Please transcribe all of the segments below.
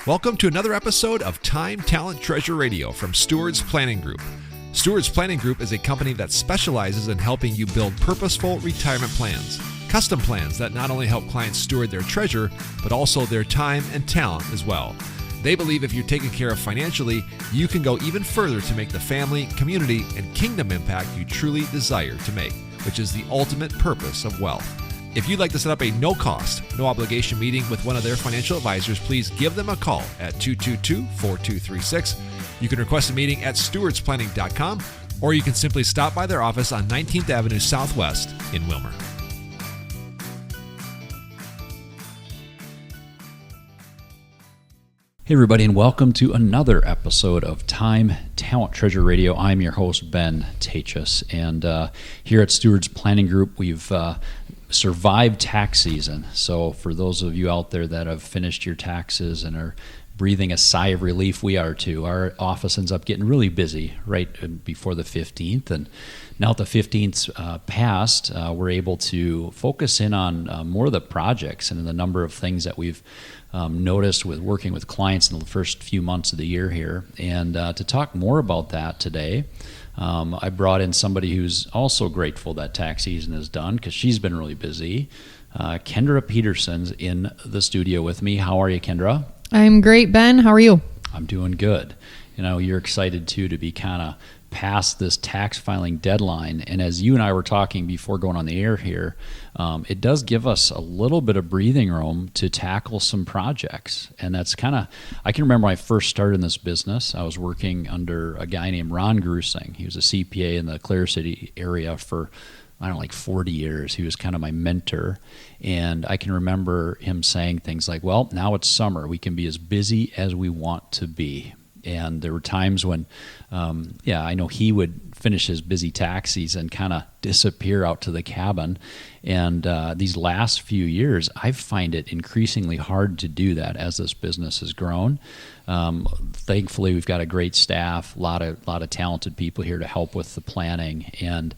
Welcome to another episode of Time, Talent, Treasure Radio from Stewards Planning Group. Stewards Planning Group is a company that specializes in helping you build purposeful retirement plans, custom plans that not only help clients steward their treasure, but also their time and talent as well. They believe if you're taken care of financially, you can go even further to make the family, community, and kingdom impact you truly desire to make, which is the ultimate purpose of wealth. If you'd like to set up a no-cost, no-obligation meeting with one of their financial advisors, please give them a call at 222-4236. You can request a meeting at stewardsplanning.com, or you can simply stop by their office on 19th Avenue Southwest in Wilmer. Hey everybody, and welcome to another episode of Time, Talent, Treasure Radio. I'm your host, Ben Taatjes, and here at Stewards Planning Group, we've survived tax season. So for those of you out there that have finished your taxes and are breathing a sigh of relief, we are too. Our office ends up getting really busy right before the 15th, and now that the 15th's passed, we're able to focus in on more of the projects and the number of things that we've noticed with working with clients in the first few months of the year here. And to talk more about that today, I brought in somebody who's also grateful that tax season is done because she's been really busy. Kendra Peterson's in the studio with me. How are you, Kendra? I'm great, Ben. How are you? I'm doing good. You know, you're excited too to be kind of past this tax filing deadline. And as you and I were talking before going on the air here, it does give us a little bit of breathing room to tackle some projects. And that's kind of, I can remember when I first started in this business, I was working under a guy named Ron Grusing. He was a CPA in the Clear City area for, I don't know, like 40 years. He was kind of my mentor. And I can remember him saying things like, well, now it's summer. We can be as busy as we want to be. And there were times when, I know he would finish his busy tax season, kind of disappear out to the cabin. And these last few years, I find it increasingly hard to do that as this business has grown. Thankfully, we've got a great staff, a lot of talented people here to help with the planning. And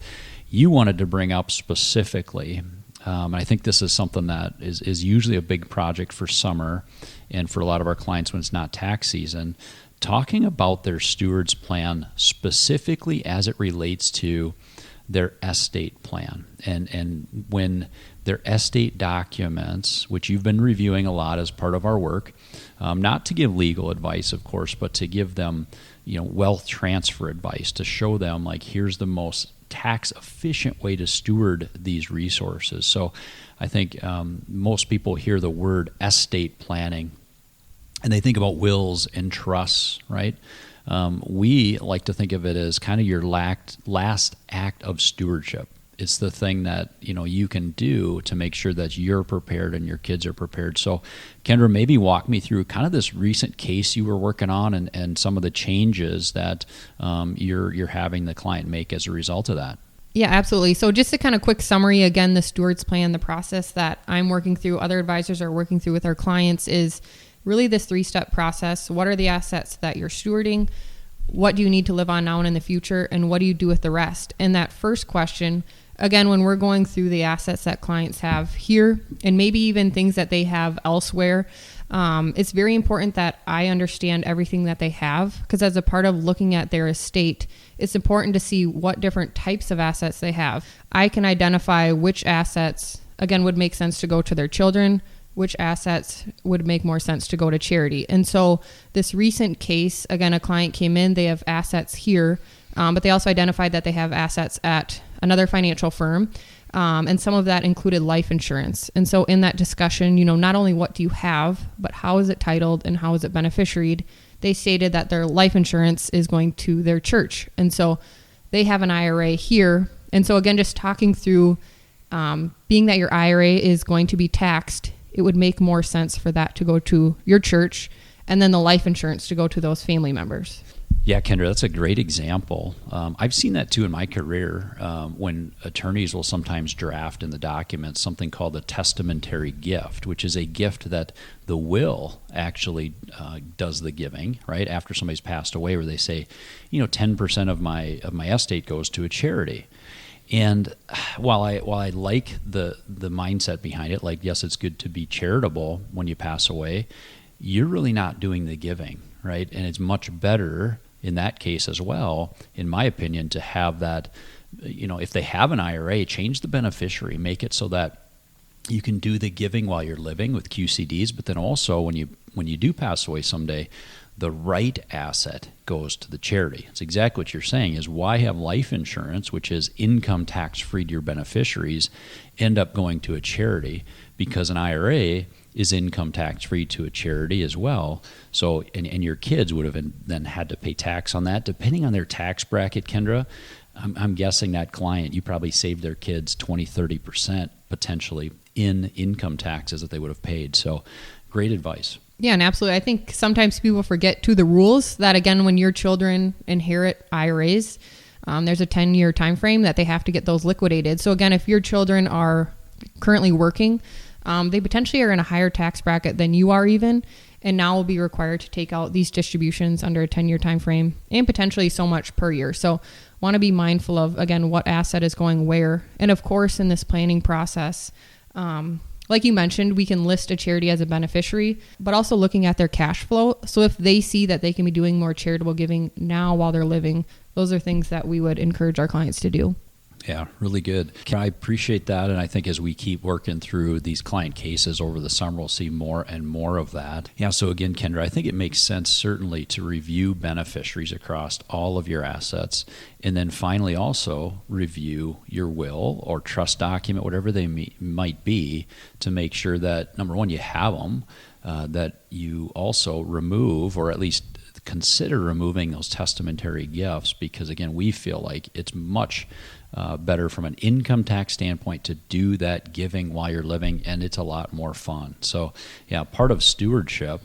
you wanted to bring up specifically, and I think this is something that is usually a big project for summer and for a lot of our clients when it's not tax season, talking about their steward's plan specifically as it relates to their estate plan. And when their estate documents, which you've been reviewing a lot as part of our work, not to give legal advice, of course, but to give them, wealth transfer advice, to show them, like, here's the most tax efficient way to steward these resources. So I think most people hear the word estate planning and they think about wills and trusts, right? We like to think of it as kind of your last act of stewardship. It's the thing that you can do to make sure that you're prepared and your kids are prepared. So, Kendra, maybe walk me through kind of this recent case you were working on and some of the changes that you're having the client make as a result of that. Yeah, absolutely. So just a kind of quick summary, again, the steward's plan, the process that I'm working through, other advisors are working through with our clients is really this 3-step process. What are the assets that you're stewarding? What do you need to live on now and in the future? And what do you do with the rest? And that first question, again, when we're going through the assets that clients have here and maybe even things that they have elsewhere, it's very important that I understand everything that they have, because as a part of looking at their estate, it's important to see what different types of assets they have. I can identify which assets, again, would make sense to go to their children, which assets would make more sense to go to charity. And so this recent case, again, a client came in, they have assets here, but they also identified that they have assets at another financial firm. And some of that included life insurance. And so in that discussion, not only what do you have, but how is it titled and how is it beneficiaried? They stated that their life insurance is going to their church. And so they have an IRA here. And so again, just talking through being that your IRA is going to be taxed, it would make more sense for that to go to your church and then the life insurance to go to those family members. Yeah, Kendra, that's a great example. I've seen that too in my career when attorneys will sometimes draft in the documents something called a testamentary gift, which is a gift that the will actually does the giving, right, after somebody's passed away, where they say, 10% of my estate goes to a charity. And while I like the mindset behind it, like, yes, it's good to be charitable when you pass away, you're really not doing the giving, right? And it's much better in that case as well, in my opinion, to have that, if they have an IRA, change the beneficiary, make it so that you can do the giving while you're living with QCDs, but then also when you do pass away someday, the right asset goes to the charity. It's exactly what you're saying, is why have life insurance, which is income tax free to your beneficiaries, end up going to a charity? Because an IRA is income tax free to a charity as well. So, and your kids would have then had to pay tax on that. Depending on their tax bracket, Kendra, I'm guessing that client, you probably saved their kids 20-30% potentially in income taxes that they would have paid. So great advice. Yeah, and absolutely. I think sometimes people forget the rules that, again, when your children inherit IRAs, there's a 10-year time frame that they have to get those liquidated. So again, if your children are currently working, they potentially are in a higher tax bracket than you are even, and now will be required to take out these distributions under a 10-year time frame and potentially so much per year. So want to be mindful of, again, what asset is going where. And of course, in this planning process, like you mentioned, we can list a charity as a beneficiary, but also looking at their cash flow. So if they see that they can be doing more charitable giving now while they're living, those are things that we would encourage our clients to do. Yeah, really good. I appreciate that. And I think as we keep working through these client cases over the summer, we'll see more and more of that. Yeah, so again, Kendra, I think it makes sense certainly to review beneficiaries across all of your assets. And then finally also review your will or trust document, whatever they might be, to make sure that, number one, you have them, that you also remove, or at least consider removing, those testamentary gifts, because again, we feel like it's much better from an income tax standpoint to do that giving while you're living, and it's a lot more fun. So yeah, part of stewardship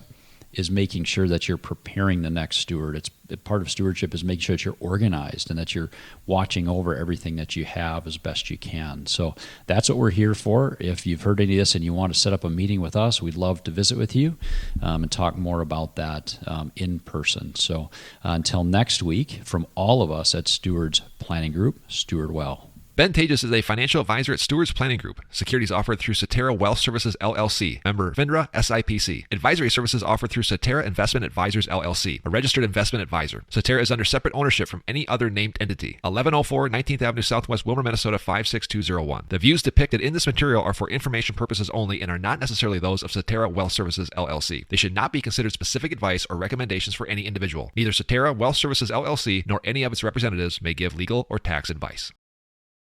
is making sure that you're preparing the next steward. It's part of stewardship is making sure that you're organized and that you're watching over everything that you have as best you can. So that's what we're here for. If you've heard any of this and you want to set up a meeting with us, we'd love to visit with you and talk more about that in person. So until next week, from all of us at Stewards Planning Group, steward well. Ben Taatjes is a financial advisor at Stewards Planning Group. Securities offered through Cetera Wealth Services, LLC. Member FINRA SIPC. Advisory services offered through Cetera Investment Advisors, LLC. A registered investment advisor. Cetera is under separate ownership from any other named entity. 1104 19th Avenue Southwest, Wilmer, Minnesota 56201. The views depicted in this material are for information purposes only and are not necessarily those of Cetera Wealth Services, LLC. They should not be considered specific advice or recommendations for any individual. Neither Cetera Wealth Services, LLC nor any of its representatives may give legal or tax advice.